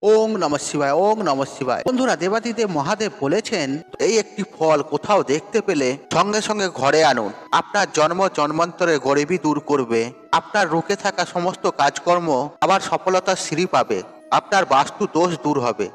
ওং নমঃ শিবায়, ওং নমঃ শিবায়। বন্ধুরা, দেবাদিদেব মহাদেব বলেছেন, এই একটি ফল কোথাও দেখতে পেলে সঙ্গে সঙ্গে ঘরে আনুন। আপনার জন্ম জন্মান্তরে গরিবি দূর করবে, আপনার রুখে থাকা সমস্ত কাজকর্ম আবার সফলতার সিঁড়ি পাবে, আপনার বাস্তু দোষ দূর হবে।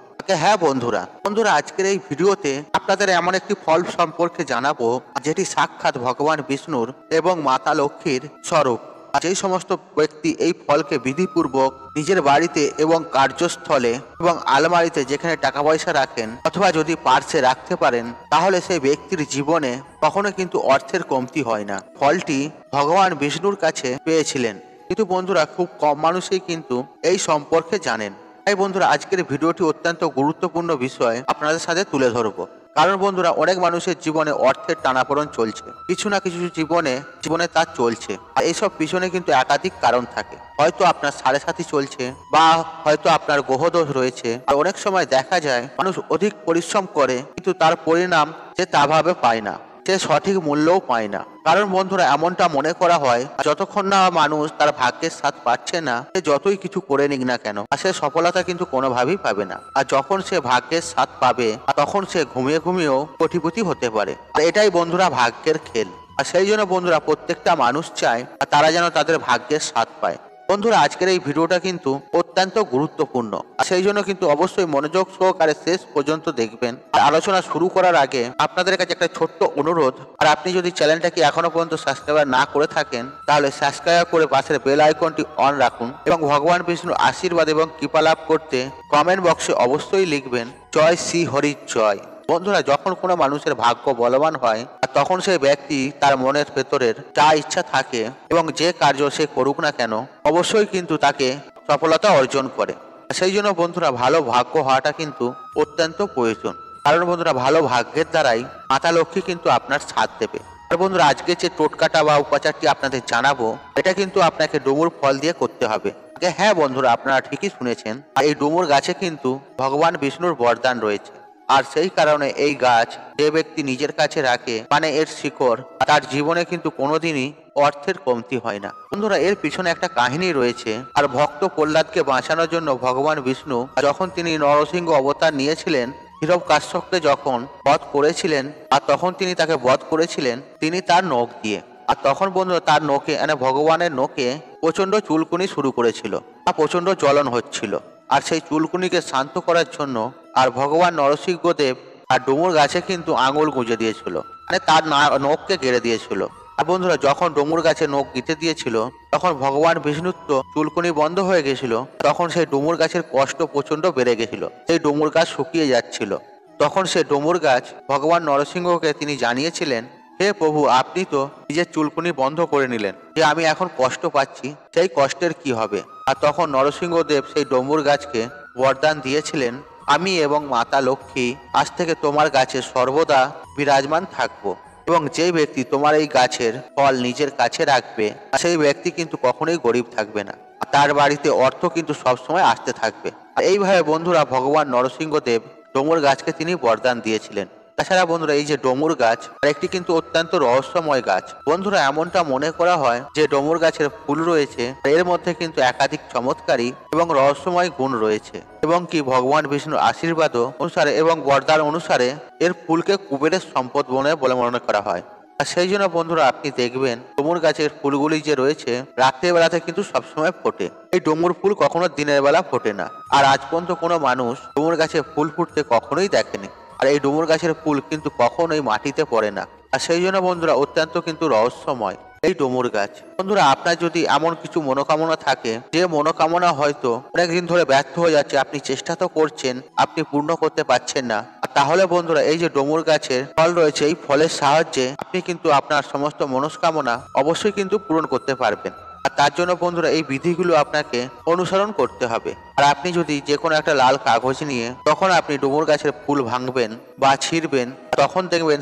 হ্যাঁ বন্ধুরা, আজকের এই ভিডিওতে আপনাদের এমন একটি ফল সম্পর্কে জানাবো, যেটি সাক্ষাৎ ভগবান বিষ্ণুর এবং মাতা লক্ষ্মীর স্বরূপ। যেই সমস্ত ব্যক্তি এই ফলকে বিধিপূর্বক নিজের বাড়িতে এবং কার্যস্থলে এবং আলমারিতে যেখানে টাকা পয়সা রাখেন অথবা যদি পার্সে রাখতে পারেন, তাহলে সেই ব্যক্তির জীবনে কখনো কিন্তু অর্থের কমতি হয় না। ফলটি ভগবান বিষ্ণুর কাছে পেয়েছিলেন, কিন্তু বন্ধুরা খুব কম মানুষই কিন্তু এই সম্পর্কে জানেন। তাই বন্ধুরা, আজকের ভিডিওটি অত্যন্ত গুরুত্বপূর্ণ বিষয় আপনাদের সাথে তুলে ধরবো। কারণ বন্ধুরা, অনেক মানুষের জীবনে অর্থের টানাপোড়েন চলছে, কিছু না কিছু জীবনে তার চলছে। আর এইসব পিছনে কিন্তু একাধিক কারণ থাকে। হয়তো আপনার সাড়ে সাথী চলছে, বা হয়তো আপনার গ্রহদোষ রয়েছে। আর অনেক সময় দেখা যায় মানুষ অধিক পরিশ্রম করে, কিন্তু তার পরিণাম সে তা ভাবে পায় না, সে সঠিক মূল্যও পায় না। কারণ বন্ধুরা, এমনটা মনে করা হয় যতক্ষণ না মানুষ তার ভাগ্যের স্বাদ পাচ্ছে না, সে যতই কিছু করে নিক না কেন, সে সফলতা কিন্তু কোনোভাবেই পাবে না। আর যখন সে ভাগ্যের স্বাদ পাবে, তখন সে ঘুমিয়ে ঘুমিয়েও কোটিপতি হতে পারে। আর এটাই বন্ধুরা ভাগ্যের খেল। আর সেই জন্য বন্ধুরা, প্রত্যেকটা মানুষ চায় তারা যেন তাদের ভাগ্যের স্বাদ পায়। বন্ধুরা, আজকের এই ভিডিওটা কিন্তু অত্যন্ত গুরুত্বপূর্ণ, আর সেই জন্য কিন্তু অবশ্যই মনোযোগ সহকারে শেষ পর্যন্ত দেখবেন। আলোচনা শুরু করার আগে আপনাদের কাছে একটা ছোট্ট অনুরোধ, আর আপনি যদি চ্যানেলটাকে এখনো পর্যন্ত সাবস্ক্রাইব না করে থাকেন, তাহলে সাবস্ক্রাইব করে পাশের বেল আইকনটি অন রাখুন এবং ভগবান বিষ্ণুর আশীর্বাদ এবং কৃপা লাভ করতে কমেন্ট বক্সে অবশ্যই লিখবেন, জয় শ্রী হরি জয়। বন্ধুরা, যখন কোনো মানুষের ভাগ্য বলবান হয়, তখন সেই ব্যক্তি তার মনের ভেতরের যা ইচ্ছা থাকে এবং যে কার্য সে করুক না কেন, অবশ্যই কিন্তু তাকে সফলতা অর্জন করে। সেই জন্য বন্ধুরা, ভালো ভাগ্য হওয়াটা কিন্তু অত্যন্ত প্রয়োজন। কারণ বন্ধুরা, ভালো ভাগ্যের দ্বারাই মাতা লক্ষ্মী কিন্তু আপনার সাথ দেবে। আর বন্ধুরা, আজকে যে টোটকাটা বা উপাচারটি আপনাদের জানাবো, এটা কিন্তু আপনাকে ডুমুর ফল দিয়ে করতে হবে। হ্যাঁ বন্ধুরা, আপনারা ঠিকই শুনেছেন। আর এই ডুমুর গাছে কিন্তু ভগবান বিষ্ণুর বরদান রয়েছে। আর সেই কারণে এই গাছ যে ব্যক্তি নিজের কাছে রাখে, মানে এর শিকড়, তার জীবনে কিন্তু কোনোদিনই অর্থের কমতি হয় না। বন্ধুরা, এর পিছনে একটা কাহিনী রয়েছে। আর ভক্ত প্রহ্লাদকে বাঁচানোর জন্য ভগবান বিষ্ণু যখন তিনি নরসিংহ অবতার নিয়েছিলেন, হিরণ্যকশ্যপকে যখন বধ করেছিলেন, আর তখন তিনি তাকে বধ করেছিলেন তিনি তার নখ দিয়ে। আর তখন বন্ধুরা, তার নখে মানে ভগবানের নখে প্রচন্ড চুলকুনি শুরু করেছিল, আর প্রচন্ড জ্বলন হচ্ছিল। আর সেই চুলকুনিকে শান্ত করার জন্য আর ভগবান নরসিংহদেব আর ডুমুর গাছে কিন্তু আঙুল গুঁজে দিয়েছিল, মানে তার নখকে কেড়ে দিয়েছিল। আর বন্ধুরা, যখন ডুমুর গাছে নখ গিতে দিয়েছিল, তখন ভগবান বিষ্ণুর তো চুলকুনি বন্ধ হয়ে গেছিল। তখন সেই ডুমুর গাছের কষ্ট প্রচন্ড বেড়ে গেছিল, সেই ডুমুর গাছ শুকিয়ে যাচ্ছিল। তখন সে ডুমুর গাছ ভগবান নরসিংহকে তিনি জানিয়েছিলেন, হে প্রভু, আপনি তো নিজের চুলকুনি বন্ধ করে নিলেন, যে আমি এখন কষ্ট পাচ্ছি, সেই কষ্টের কি হবে? আর তখন নরসিংহদেব সেই ডুমুর গাছকে বরদান দিয়েছিলেন, আমি এবং মাতা লক্ষ্মী আজ থেকে তোমার গাছে সর্বদা বিরাজমান থাকবো, এবং যে ব্যক্তি তোমার এই গাছের ফল নিজের কাছে রাখবে, সেই ব্যক্তি কিন্তু কখনোই গরিব থাকবে না, তার বাড়িতে অর্থ কিন্তু সবসময় আসতে থাকবে। আর এইভাবে বন্ধুরা, ভগবান নরসিংহদেব ডুমুর গাছকে তিনি বরদান দিয়েছিলেন। তাছাড়া বন্ধুরা, এই যে ডুমুর গাছ একটি কিন্তু অত্যন্ত রহস্যময় গাছ। বন্ধুরা, এমনটা মনে করা হয় যে ডুমুর গাছের ফুল রয়েছে, এর মধ্যে কিন্তু একাধিক চমৎকারী এবং রহস্যময় গুণ রয়েছে, এবং কি ভগবান বিষ্ণুর আশীর্বাদ অনুসারে এবং বরদান অনুসারে এর ফুলকে কুবেরের সম্পদ বলে মনে করা হয়। আর সেই জন্য বন্ধুরা, আপনি দেখবেন ডুমুর গাছের ফুলগুলি যে রয়েছে, রাত্রের বেলাতে কিন্তু সবসময় ফোটে। এই ডুমুর ফুল কখনো দিনের বেলা ফোটে না। আর আজ পর্যন্ত কোনো মানুষ ডুমুর গাছে ফুল ফুটতে কখনোই দেখেনি। আর এই ডুমুর গাছের ফুল কিন্তু কখনোই মাটিতে পড়ে না। আর সেই জন্য বন্ধুরা, অত্যন্ত কিন্তু রহস্যময় এই ডুমুর গাছ। বন্ধুরা, আপনার যদি এমন কিছু মনোকামনা থাকে, যে মনোকামনা হয়তো অনেকদিন ধরে ব্যর্থ হয়ে যাচ্ছে, আপনি চেষ্টা তো করছেন, আপনি পূর্ণ করতে পারছেন না, তাহলে বন্ধুরা, এই যে ডুমুর গাছের ফল রয়েছে, এই ফলের সাহায্যে আপনি কিন্তু আপনার সমস্ত মনস্কামনা অবশ্যই কিন্তু পূরণ করতে পারবেন। আর তার জন্য বন্ধুরা, এই বিধিগুলো আপনাকে অনুসরণ করতে হবে। আর আপনি যদি যে কোনো একটা লাল কাগজ নিয়ে তখন আপনি ডুমুর গাছের ফুল ভাঙবেন বা ছিঁড়বেন, তখন দেখবেন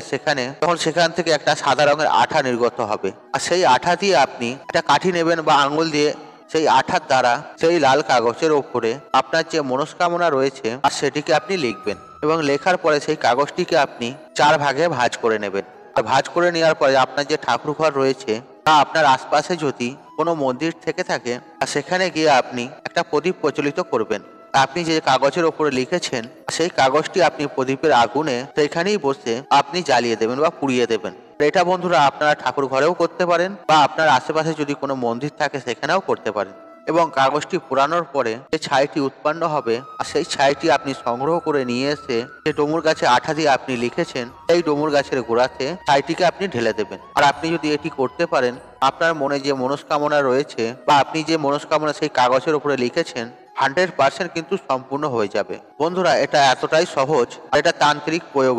সেখান থেকে একটা সাদা রঙের আঠা নির্গত হবে। আর সেই আঠা দিয়ে আপনি একটা কাঠি নেবেন বা আঙুল দিয়ে সেই আঠার দ্বারা সেই লাল কাগজের ওপরে আপনার যে মনস্কামনা রয়েছে আর সেটিকে আপনি লিখবেন, এবং লেখার পরে সেই কাগজটিকে আপনি 4 ভাগে ভাঁজ করে নেবেন। আর ভাঁজ করে নেওয়ার পরে আপনার যে ঠাকুর ঘর রয়েছে বা আপনার আশপাশে যদি কোনো মন্দির থেকে থাকে, আর সেখানে গিয়ে আপনি একটা প্রদীপ প্রজ্বলিত করবেন। আপনি যে কাগজের ওপরে লিখেছেন সেই কাগজটি আপনি প্রদীপের আগুনে সেখানেই বসে আপনি জ্বালিয়ে দেবেন বা পুড়িয়ে দেবেন। এটা বন্ধুরা আপনারা ঠাকুর ঘরেও করতে পারেন বা আপনার আশেপাশে যদি কোনো মন্দির থাকে সেখানেও করতে পারেন। এবং কাগজটি পোড়ানোর পরে যে ছাইটি উৎপন্ন হবে আর সেই ছাইটি আপনি সংগ্রহ করে নিয়ে এসে যে ডুমুর গাছে আঠা দিয়ে আপনি লিখেছেন সেই ডুমুর গাছের গোড়াতে ছাইটিকে আপনি ঢেলে দেবেন। আর আপনি যদি এটি করতে পারেন, আপনার মনে যে মনস্কামনা রয়েছে বা আপনি যে মনস্কামনা সেই কাগজের উপরে লিখেছেন 100% কিন্তু সম্পূর্ণ হয়ে যাবে। বন্ধুরা এটা এতটাই সহজ আর এটা তান্ত্রিক প্রয়োগ,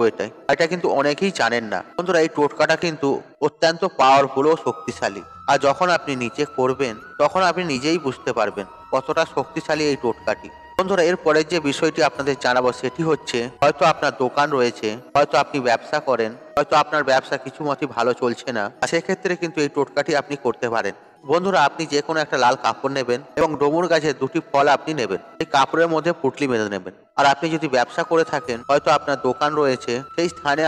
এটা কিন্তু অনেকেই জানেন না। বন্ধুরা এই টোটকাটা কিন্তু অত্যন্ত পাওয়ারফুল ও শক্তিশালী। আর যখন আপনি নিজে করবেন তখন আপনি নিজেই বুঝতে পারবেন কতটা শক্তিশালী এই টোটকাটি। বন্ধুরা এর পরের যে বিষয়টি আপনাদের জানাবো সেটি হচ্ছে, হয়তো আপনার দোকান রয়েছে, হয়তো আপনি ব্যবসা করেন, হয়তো আপনার ব্যবসা কিছু মতে ভালো চলছে না, সেক্ষেত্রে কিন্তু এই টোটকাটি আপনি করতে পারেন। বন্ধুরা আপনি যে কোনো একটা লাল কাপড় নেবেন এবং ডুমুর গাছের 2টি ফল আপনি নেবেন, এই কাপড়ের মধ্যে পুঁটলি বেঁধে নেবেন। আর আপনি যদি ব্যবসা করে থাকেন, হয়তো আপনার দোকান রয়েছে, সেই স্থানে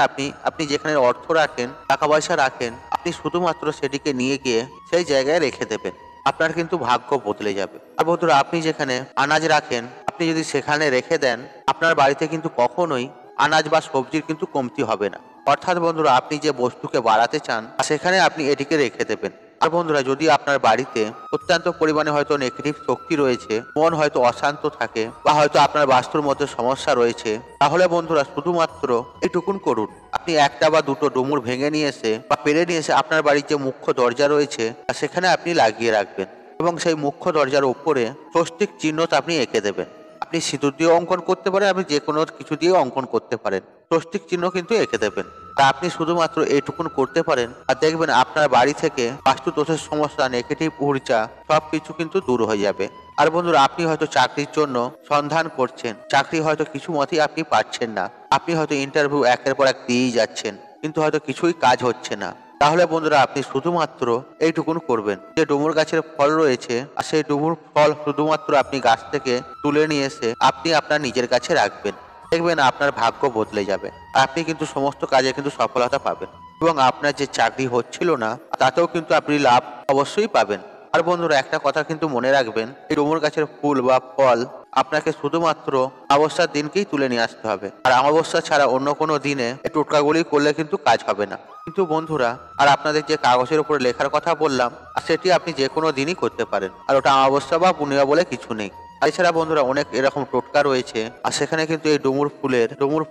আপনি যেখানে অর্থ রাখেন, টাকা পয়সা রাখেন, আপনি শুধুমাত্র সেটিকে নিয়ে গিয়ে সেই জায়গায় রেখে দেবেন। আপনার কিন্তু ভাগ্য বদলে যাবে। আর বন্ধুরা আপনি যেখানে আনাজ রাখেন, আপনি যদি সেখানে রেখে দেন, আপনার বাড়িতে কিন্তু কখনোই আনাজ বা সবজির কিন্তু কমতি হবে না। অর্থাৎ বন্ধুরা আপনি যে বস্তুকে বাড়াতে চান সেখানে আপনি এটিকে রেখে দেবেন। আর বন্ধুরা যদি আপনার বাড়িতে অত্যন্ত পরিমাণে হয়তো নেগেটিভ শক্তি রয়েছে, মন হয়তো অশান্ত থাকে বা হয়তো আপনার বাস্তুর মধ্যে সমস্যা রয়েছে, তাহলে বন্ধুরা শুধুমাত্র এইটুকুন করুন। আপনি একটা বা দুটো ডুমুর ভেঙে নিয়ে এসে বা পেরে নিয়ে এসে আপনার বাড়ির যে মুখ্য দরজা রয়েছে সেখানে আপনি লাগিয়ে রাখবেন এবং সেই মুখ্য দরজার উপরে স্বস্তিক চিহ্নটা আপনি এঁকে দেবেন। আপনি সিঁদুর দিয়ে অঙ্কন করতে পারেন, আপনি যে কোনো কিছু দিয়ে অঙ্কন করতে পারেন, স্বস্তিক চিহ্ন কিন্তু এঁকে দেবেন। তা আপনি শুধুমাত্র এইটুকুন করতে পারেন আর দেখবেন আপনার বাড়ি থেকে বাস্তু দোষের সমস্যা, নেগেটিভ ঊর্জা সবকিছু কিন্তু দূর হয়ে যাবে। আর বন্ধুরা আপনি হয়তো চাকরির জন্য সন্ধান করছেন, চাকরি হয়তো কিছু মতেই আপনি পাচ্ছেন না, আপনি হয়তো ইন্টারভিউ একের পর এক দিয়েই যাচ্ছেন কিন্তু হয়তো কিছুই কাজ হচ্ছে না, তাহলে বন্ধুরা আপনি শুধুমাত্র এইটুকুন করবেন, যে ডুমুর গাছের ফল রয়েছে আর সেই ডুমুর ফল শুধুমাত্র আপনি গাছ থেকে তুলে নিয়ে এসে আপনি আপনার নিজের কাছে রাখবেন। দেখবেন আপনার ভাগ্য বদলে যাবে, আপনি কিন্তু সমস্ত কাজে কিন্তু সফলতা পাবেন এবং আপনার যে চাকরি হচ্ছিল না তাতেও কিন্তু আপনি লাভ অবশ্যই পাবেন। আর বন্ধুরা একটা কথা কিন্তু মনে রাখবেন, এই ডুমুর গাছের ফুল বা ফল আপনাকে শুধুমাত্র অমাবস্যার দিনকেই তুলে নিয়ে আসতে হবে। আর অমাবস্যা ছাড়া অন্য কোনো দিনে এই টোটকাগুলি করলে কিন্তু কাজ হবে না। কিন্তু বন্ধুরা আর আপনাদের যে কাগজের উপরে লেখার কথা বললাম সেটি আপনি যে কোনো দিনই করতে পারেন, আর ওটা অমাবস্যা বা পূর্ণিমা বলে কিছু নেই। এছাড়া বন্ধুরা অনেক এরকম টোটকা রয়েছে আর সেখানে কিন্তু এই ডুমুর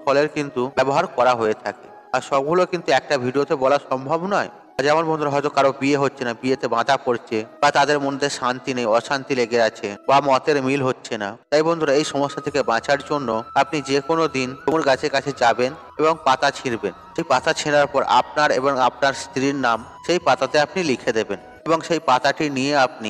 ফলের কিন্তু ব্যবহার করা হয়ে থাকে। আর সবগুলো কিন্তু একটা ভিডিওতে বলা সম্ভব নয়। যেমন বন্ধুরা হয়তো কারো বিয়ে হচ্ছে না, বিয়েতে বাধা পড়ছে বা তাদের মধ্যে শান্তি নেই, অশান্তি লেগে আছে বা মতের মিল হচ্ছে না, তাই বন্ধুরা এই সমস্যা থেকে বাঁচার জন্য আপনি যে কোনো দিন ডুমুর গাছের কাছে যাবেন এবং পাতা ছিঁড়বেন। সেই পাতা ছেঁড়ার পর আপনার এবং আপনার স্ত্রীর নাম সেই পাতাতে আপনি লিখে দেবেন এবং সেই পাতাটি নিয়ে আপনি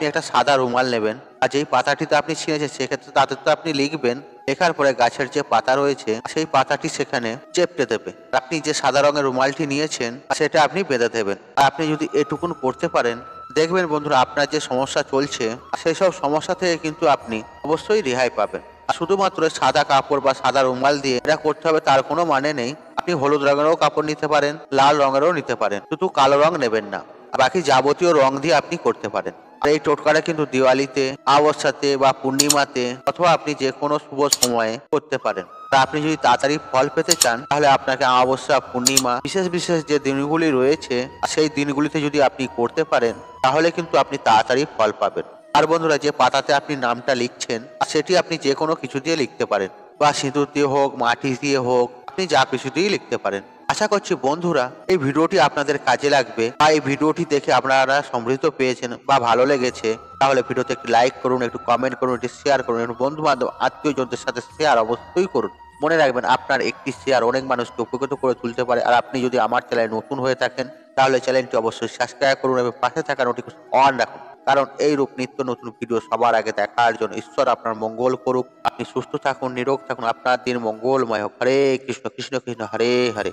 একটা সাদা রুমাল নেবেন আর যেই পাতাটিতে আপনি ছিঁড়েছেন সেক্ষেত্রে তাতে তো আপনি লিখবেন, লেখার পরে গাছের যে পাতা রয়েছে সেই পাতাটি সেখানে চেপটে দেবে। আপনি যে সাদা রঙের রুমালটি নিয়েছেন সেটা আপনি বেঁধে দেবেন। আর আপনি যদি এটুকুন করতে পারেন, দেখবেন বন্ধুরা আপনার যে সমস্যা চলছে সেই সব সমস্যা থেকে কিন্তু আপনি অবশ্যই রেহাই পাবেন। আর শুধুমাত্র সাদা কাপড় বা সাদা রুমাল দিয়ে এটা করতে হবে তার কোনো মানে নেই। আপনি হলুদ রঙেরও কাপড় নিতে পারেন, লাল রঙেরও নিতে পারেন, শুধু কালো রং নেবেন না। বাকি যাবতীয় রং দিয়ে আপনি করতে পারেন। আর এই টোটকাটা কিন্তু দিওয়ালিতে, অমাবস্যাতে বা পূর্ণিমাতে অথবা আপনি যে কোনো শুভ সময়ে করতে পারেন। তা আপনি যদি তাড়াতাড়ি ফল পেতে চান তাহলে আপনাকে অমাবস্যা, পূর্ণিমা, বিশেষ বিশেষ যে দিনগুলি রয়েছে সেই দিনগুলিতে যদি আপনি করতে পারেন তাহলে কিন্তু আপনি তাড়াতাড়ি ফল পাবেন। আর বন্ধুরা যে পাতাতে আপনি নামটা লিখছেন সেটি আপনি যে কোনো কিছু দিয়ে লিখতে পারেন, বা সিঁদুর দিয়ে হোক, মাটি দিয়ে হোক, আপনি যা কিছু দিয়েই লিখতে পারেন। আশা করছি বন্ধুরা এই ভিডিওটি আপনাদের কাজে লাগবে বা এই ভিডিওটি দেখে আপনারা সমৃদ্ধ পেয়েছেন বা ভালো লেগেছে, তাহলে ভিডিওতে একটি লাইক করুন, একটু কমেন্ট করুন, একটু শেয়ার করুন, একটু বন্ধু বান্ধব আত্মীয়জনদের সাথে শেয়ার অবশ্যই করুন। মনে রাখবেন আপনার একটি শেয়ার অনেক মানুষকে উপকৃত করে তুলতে পারে। আর আপনি যদি আমার চ্যানেলে নতুন হয়ে থাকেন তাহলে চ্যানেলটি অবশ্যই সাবস্ক্রাইব করুন এবং পাশে থাকা নোটিফিকেশন অন রাখুন, কারণ এই রূপ নিত্য নতুন ভিডিও সবার আগে দেখার জন্য। ঈশ্বর আপনার মঙ্গল করুক, আপনি সুস্থ থাকুন, নিরোগ থাকুন, আপনার দিন মঙ্গলময় হোক। হরে কৃষ্ণ কৃষ্ণ কৃষ্ণ হরে হরে।